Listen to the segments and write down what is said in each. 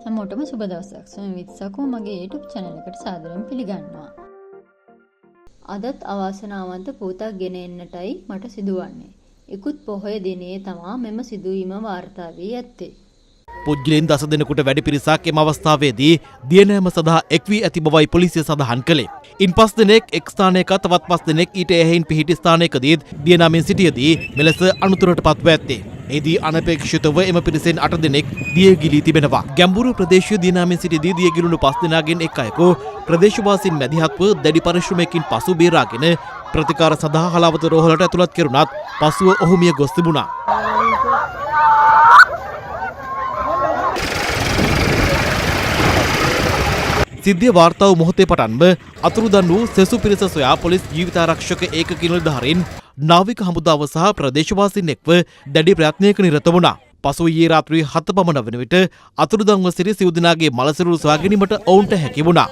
හැමෝටම සුබ දවසක්. සොයමිත් සකෝ මගේ YouTube channel එකට සාදරයෙන් පිළිගන්නවා. අදත් අවාසනාවන්ත පුවතක් ගෙන එන්නටයි මට සිදුවන්නේ. ඉකුත් පොහොය දිනේ තමා මෙම සිදුවීම වාර්තා වී ඇත්තේ. පුද්ගලයන් 10 දෙනෙකුට වැඩි පිරිසක් එම අවස්ථාවේදී දියනෑම සඳහා එක් වී ඇති බවයි පොලිසිය සඳහන් කළේ. ඉන් 5 දෙනෙක් එක් ස්ථානයක තවත් 5 දෙනෙක් ඊට එහයින් පිහිටි ස්ථානයකදී දියනමින් සිටියදී මෙලෙස අනුතුරට පත්ව ඇත්තේ. එදී අනපේක්ෂිතව එම පිරිසෙන් 8 දෙනෙක් දියගිලී තිබෙනවා. ගැඹුරු ප්‍රදේශීය දියනමින් සිටියදී දියගිලුණු 5 දෙනාගෙන් එක් අයෙකු ප්‍රදේශවාසීන් මැදිහත්ව දැඩි පරිශ්‍රමයකින් පසු බේරාගෙන ප්‍රතිකාර සඳහා හලාවත රෝහලට ඇතුළත් කෙරුණත් පසුව ඔහු මිය ගොස් තිබුණා. සිද්ධිය වාර්තා වූ මොහොතේ පටන්ම අතුරුදන් වූ සෙසු පිරිස සොයා පොලිස් ජීවිතාරක්ෂක ඒකක නිලධාරීන් නාවික හමුදාව සහ ප්‍රදේශවාසීන් එක්ව දැඩි ප්‍රයත්නයක නිරත වුණා. පසු ඊයේ රාත්‍රී 7 පමණ වන විට අතුරුදන්ව සිටි සිව් දෙනාගේ මලසිරුරු සොයා ගැනීමට ඔවුන්ට හැකි වුණා.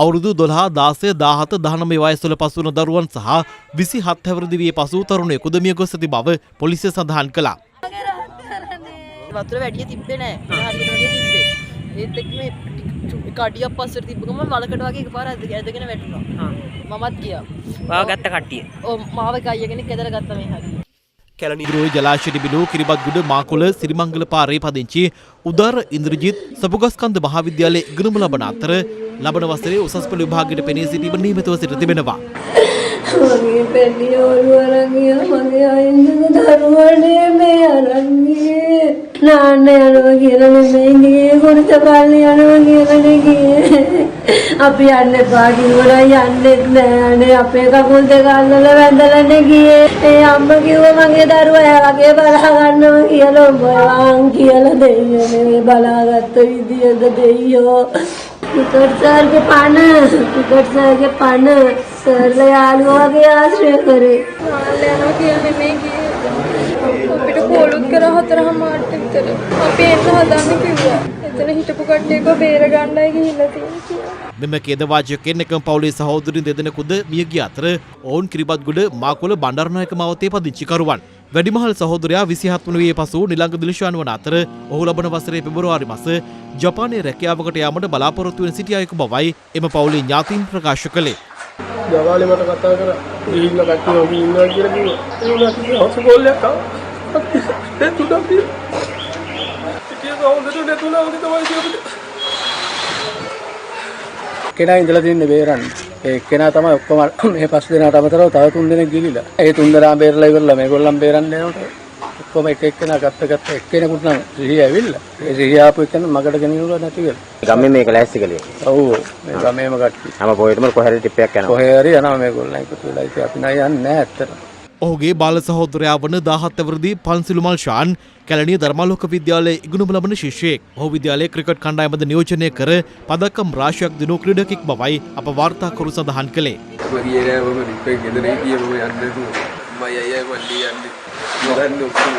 අවුරුදු 12, 16, 17, 19 වයස්වල පසු වන දරුවන් සහ 27 හැවිරිදි වියේ පසු තරුණයෙකු මිය ගොස් ඇති බව පොලිසිය සඳහන් කළා. වතුර වැඩි තිබ්බේ නැහැ. හරියට වගේ තිබ්බේ. ඒත් එක්ක මේ කඩියක් පස්සට තිබ්බ ගමන් මලකට වගේ එකපාර ඇදගෙන වැටුණා. මමත් ගියා. ඔයාව ගත්ත කට්ටිය. ඔව් මාව එක අයියගෙනෙක් ඇදලා ගත්තා මේ හැටි. කැලණිගිරෝය ජලාශය තිබෙනු කිරිබත්ගුඩ මාකොළ සිරිමංගල පාරේ පදිංචි උදාර ඉන්ද්‍රජිත් සපුගස්කන්ධ මහාවිද්‍යාලයේ ඉගෙනුම ලබන අතර ලබන වසරේ උසස් පෙළ විභාගයට පෙනී සිටීම නියමිතව සිට තිබෙනවා. මගේ පෙළියෝරු අරන් ගියා මගේ අයින්ගේ දරුවනේ මේ අරන් ගියේ නාන්න යනවා කියලා නෙමෙයි ගියේ කොරත පාලේ යනවා කියලා ගියේ අපි යන්නේ පාඩි වල යන්නේ නෑනේ අපේ කකුල් දෙක අල්ලලා වැඳලානේ ගියේ ඒ අම්මා කිව්වා මගේ දරුවා එයාගේ බලා ගන්නවා කියලා බයවන් කියලා දෙයියනේ බලාගත්ත විදියද දෙයියෝ ටිකට් සර්ගේ පණ සර්ලා යාළුවාගේ ආශ්‍රය කරේ. මාල්ල යනවා කියලා මේ ගියේ. අපිට කෝලුත් කරා 4:00 විතර. අපි එන්න හදන්න කිව්වා. එතන හිටපු කට්ටියව බේර ගන්නයි ගිහිල්ලා තියෙන්නේ. මෙම ඛේදවාචකයෙන් එකම පවුලේ සහෝදරින් දෙදෙනෙකුද මිය ගිය අතර ඔවුන් කිරිබත්ගුඩ මාකොළ බණ්ඩාරනායක මාවතේ පදිංචිකරුවන්. වැඩිමහල් සහෝදරයා 27 වන වියේ පසු නිලංග දිලිෂාන් වන අතර ඔහු ලබන වසරේ පෙබරවාරි මාස ජපානයේ රැකියාවකට යාමට බලාපොරොත්තු වෙන සිටි අයෙකු බවයි එම පවුලේ ඥාතීන් ප්‍රකාශ කළේ. දවාලේ මට කතා කරා ගිහිල්ලා කට්ටිය ඔබ ඉන්නවා කියලා කිව්වා. ඒ වුණාට හොස්පිටල් එකක් ඒ තුඩක් ඉතින් හොඳට නැතුණා උදේ තමයි කියලා. කෙනා ඉඳලා තින්නේ බේරන්න. ඒ කෙනා තමයි ඔක්කොම මේ 5 දෙනාට අමතරව තව 3 දෙනෙක් ගිලිලා. ඒ 3 දෙනා බේරලා ඉවරලා මේගොල්ලන් බේරන්න යනකොට ඔක්කොම එක එක්කෙනා ගත්ත එක්කෙනෙකුට නම් සිහිය ඇවිල්ලා. ඒ සිහිය ආපු එක්කෙන මගට ගෙනියුණා නැති වෙලා. ගමේ මේක ලෑස්ති කළේ. ඔව් මේ ගමේම කට්ටිය. හැම පොයටම කොහේ හරි ටිප් එකක් යනවා. කොහේ හරි යනවා මේගොල්ලන් එකතු වෙලා. ඉතින් අපි නෑ යන්නේ නෑ ඇත්තට. ඔහුගේ බාල සහෝදරයා වන 17 වරදි පන්සිලුමල් ෂාන් කැලණිය ධර්මාලෝක විද්‍යාලයේ ඉගෙනුම ලබන ශිෂ්‍යයෙක්. ඔහු විද්‍යාලයේ ක්‍රිකට් කණ්ඩායමද නියෝජනය කර පදක්කම් රාශියක් දිනු ක්‍රීඩකෙක් බවයි අප වාර්තාකරු සඳහන් කළේ.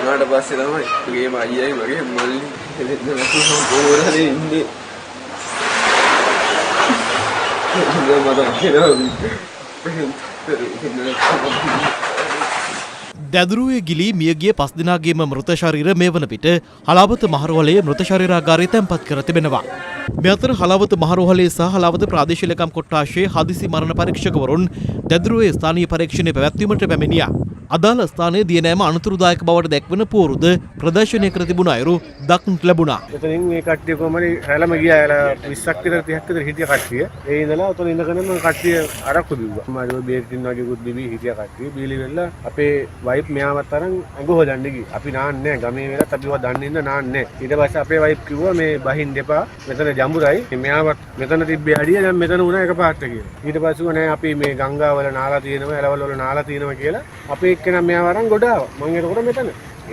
උනාට පස්සේ තමයි ගේම අයියයි මගේ මල්ලි එදෙන්න කොහොමද ඉන්නේ දැදුරුවේ ගිලී මියගිය 5 දෙනාගේම මෘත ශරීර මේ වන විට හලාවත මහරෝහලේ මෘත ශරීරාගාරයේ තැන්පත් කර තිබෙනවා. මේ අතර හලාවත මහරෝහලේ සහ හලාවත ප්‍රාදේශීය ලේකම් කොට්ටාශයේ හදිසි මරණ පරීක්ෂකවරුන් දැදුරුවේ ස්ථානීය පරීක්ෂණය පැවැත්වීමට පැමිණියා. අදාළ ස්ථානයේ දියනෑම අනතුරුදායක බවට දැක්වෙන පුවරුද ප්‍රදර්ශනය කර තිබුණ අයුරු දක්නට ලැබුණා. එතනින් මේ කට්ටිය කොහමද හැලම ගියා. එලා 20ක් විතර 30ක් විතර හිටිය කට්ටිය. ඒ ඉඳලා උතන ඉඳගෙන මම කට්ටිය අරක්කු බිව්වා. මම බේරින් වගේ ගුත් බිවි හිටිය කට්ටිය. බීලි වෙලා අපේ වයිෆ් මෙයාවත් අරන් ඇඟ හොදන්න ගියේ. අපි නාන්නේ නැහැ. ගමේ වෙලත් අපිව දන්නේ ඉන්න නාන්නේ නැහැ. ඊට පස්සේ අපේ වයිෆ් කිව්වා මේ බහින් දෙපා මෙතන ජඹුරයි. මෙයාවත් මෙතන තිබ්බේ අඩිය දැන් මෙතන උනා එකපාරට කියලා. ඊට පස්සේ නෑ අපි මේ ගංගාවල නාලා තියෙනවා, එළවල වල නාලා තියෙනවා කියලා අපේ එක්කෙනා මෙයාව අරන් ගොඩ ආවා. මම එතකොට මෙතන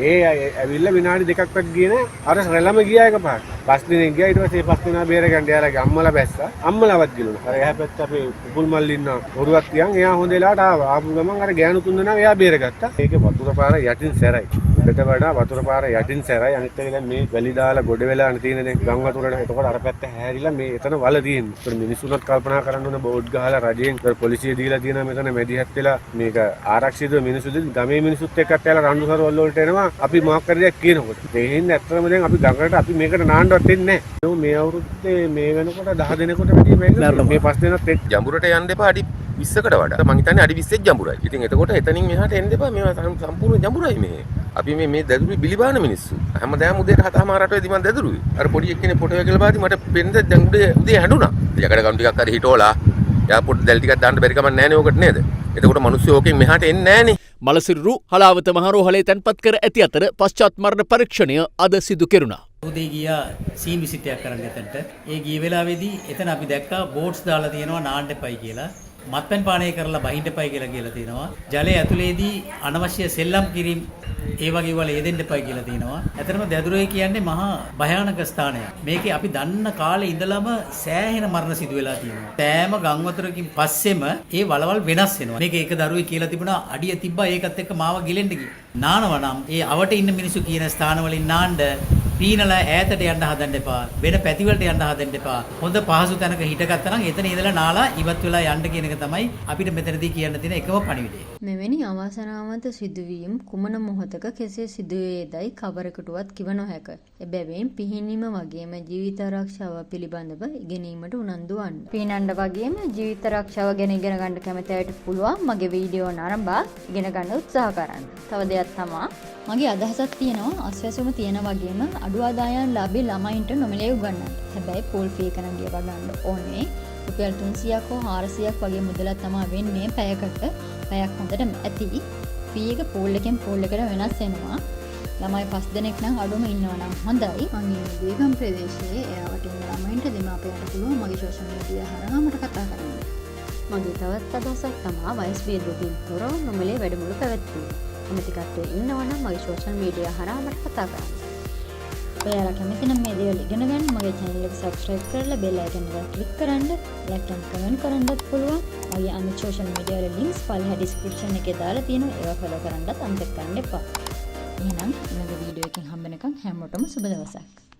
ඒ ඇවිල්ලා විනාඩි දෙකක්වත් ගියේ නෑ. අර රැළම ගියා එකපාරට. 5 දිනක් ගියා. ඊට පස්සේ 5 දිනා බේර ගන්න යාලගේ අම්මලා බැස්සා. අම්මලාවත් ගිලුණා. අර එහා පැත්ත අපේ කුකුල් මල්ලි ඉන්න ඔරුවක් තියන් එයා හොඳ වෙලාවට ආවා. ආපු ගමන් අර ගෑනු තුන් දෙනා එයා බේරගත්තා. ඒකේ වතුර පාර යටින් සැරයි. උඩට වඩා වතුර පාර යටින් සැරයි අනිත් එක දැන් මේ වැලි දාලා ගොඩ වෙලා තියෙන දැන් ගම් වතුරට එතකොට අර පැත්ත හැරිලා මේ එතන වල තියෙන්නේ. ඒත් මිනිස්සුන්වත් කල්පනා කරන්න ඕන බෝඩ් ගහලා රජයෙන් පොලිසිය දීලා තියෙනවා මෙතන මැදිහත් වෙලා මේක ආරක්ෂිතව මිනිස්සුද ගමේ මිනිස්සුත් එක්කත් යාලා රණ්ඩු සරවල් වලට එනවා අපි මොකක් කරේ කියනකොට. ඒ හින්දා ඇත්තටම දැන් අපි ගඟට අපි මේකට නාන්නවත් වෙන්නේ නැහැ. මේ අවුරුද්දේ මේ වෙනකොට 10 දෙනෙකුට වැඩි මේ 5 දෙනෙක් එක්ක ජඹුරට යන්න එපා අඩි 20කට වඩා. මං හිතන්නේ අඩි 20ක් ජඹුරයි. ඉතින් එතකොට එතනින් මෙහාට එන්න එපා. මේවා සම්පූර්ණ ජඹුරයි මේ. අපි මේ දැදුරු බිලිබාන මිනිස්සු. හැමදාම උදේට 7:00 වෙදී මං දැදුරුයි. අර පොඩි එක්කෙනේ ෆොටෝ එක ගලපාදී මට පෙන්න දැන් උදේ හැඬුණා. යකඩ ගම් ටිකක් හරි හිටෝලා. යා පොඩි දැල් ටිකක් දාන්න බැරි කමක් නැහැ නේ ඕකට නේද? එතකොට මිනිස්සු ඕකෙන් මෙහාට එන්නේ නැහැ නේ. මලසිරු හලාවත මහරෝහලේ තැන්පත් කර ඇති අතර පශ්චාත් මරණ පරීක්ෂණය අද සිදු කෙරුණා. උදේ ගියා සීන් විසිටයක් කරන්න එතනට. ඒ ගිය වෙලාවේදී එතන අපි දැක්කා බෝට්ස් දාලා තියෙනවා නාන්න එපයි කියලා. මත්පැන් පානය කරලා බහින්න එපයි කියලා තියෙනවා. ජලයේ ඇතුලේදී අනවශ්‍ය සෙල්ලම් කිරීම ඒ වගේ වල යෙදෙන්න එපයි කියලා තියෙනවා. ඇත්තටම දැදුරේ කියන්නේ මහා භයානක ස්ථානයක්. මේකේ අපි දන්න කාලේ ඉඳලම සෑහෙන මරණ සිදු වෙලා තියෙනවා. සෑම ගම් වතුරකින් පස්සෙම ඒ වලවල් වෙනස් වෙනවා. මේක එක දරුවෙක් කියලා තිබුණා අඩිය තිබ්බා ඒකත් එක්ක මාව ගිලෙන්න ගියා. නානවා නම් ඒ අවට ඉන්න මිනිස්සු කියන ස්ථානවලින් නාන්න පීනලා ඈතට යන්න හදන්න එපා. වෙන පැතිවලට යන්න හදන්න එපා. හොඳ පහසු තැනක හිටගත්තා නම් එතන ඉඳලා නාලා ඉවත් වෙලා යන්න කියන එක තමයි අපිට මෙතනදී කියන්න තියෙන එකම පණිවිඩය. මෙවැනි අවාසනාවන්ත සිදුවීම් කුමන මොහොතක කෙසේ සිදුවේදයි කවරකටවත් කිව නොහැක. එබැවින් පිහිනීම වගේම ජීවිත ආරක්ෂාව පිළිබඳව ඉගෙනීමට උනන්දු වන්න. පීනන්න වගේම ජීවිත ආරක්ෂාව ගැන ඉගෙන ගන්න කැමති අයට පුළුවන් මගේ වීඩියෝ නරඹා ඉගෙන ගන්න උත්සාහ කරන්න. තව දෙයක් තමයි මගේ අදහසක් තියෙනවා අස්වැසුම තියෙන වගේම අඩු ආදායම් ලාභී ළමයින්ට නොමිලේ උගන්වන්න. හැබැයි පෝල් ෆී එක නම් ගෙවා ගන්න ඕනේ. රුපියල් 300ක් හෝ 400ක් වගේ මුදලක් තමයි වෙන්නේ පැයකට. පැයක් හොඳටම ඇති. ෆී එක පෝල් එකෙන් පෝල් එකට වෙනස් වෙනවා. ළමයි 5 දෙනෙක් නම් අඩුම ඉන්නවා නම් හොඳයි. මම ඉන්නේ දීගම් ප්‍රදේශයේ එයාට ඉන්න ළමයින්ට දෙමාපියන්ට පුළුවන් මගේ සෝෂල් මීඩියා හරහා මට කතා කරන්න. මගේ තවත් අදහසක් තමයි වයස් භේදයකින් තොරව නොමිලේ වැඩමුළු පැවැත්වීම. කැමති කට්ටිය ඉන්නවනම් මගේ සෝෂල් මීඩියා හරහා මට කතා කරන්න. ඔයාලා කැමති නම් මේ දේවල් ඉගෙන ගන්න මගේ channel එක subscribe කරලා bell icon එක click කරන්න, like and comment කරන්නත් පුළුවන්. මගේ අනිත් social media වල links පල්ලෙහා description එකේ දාලා තියෙනවා. ඒවා follow කරන්නත් අමතක කරන්න එපා. එහෙනම් ඊළඟ වීඩියෝ එකකින් හම්බ වෙනකන් හැමෝටම සුබ දවසක්.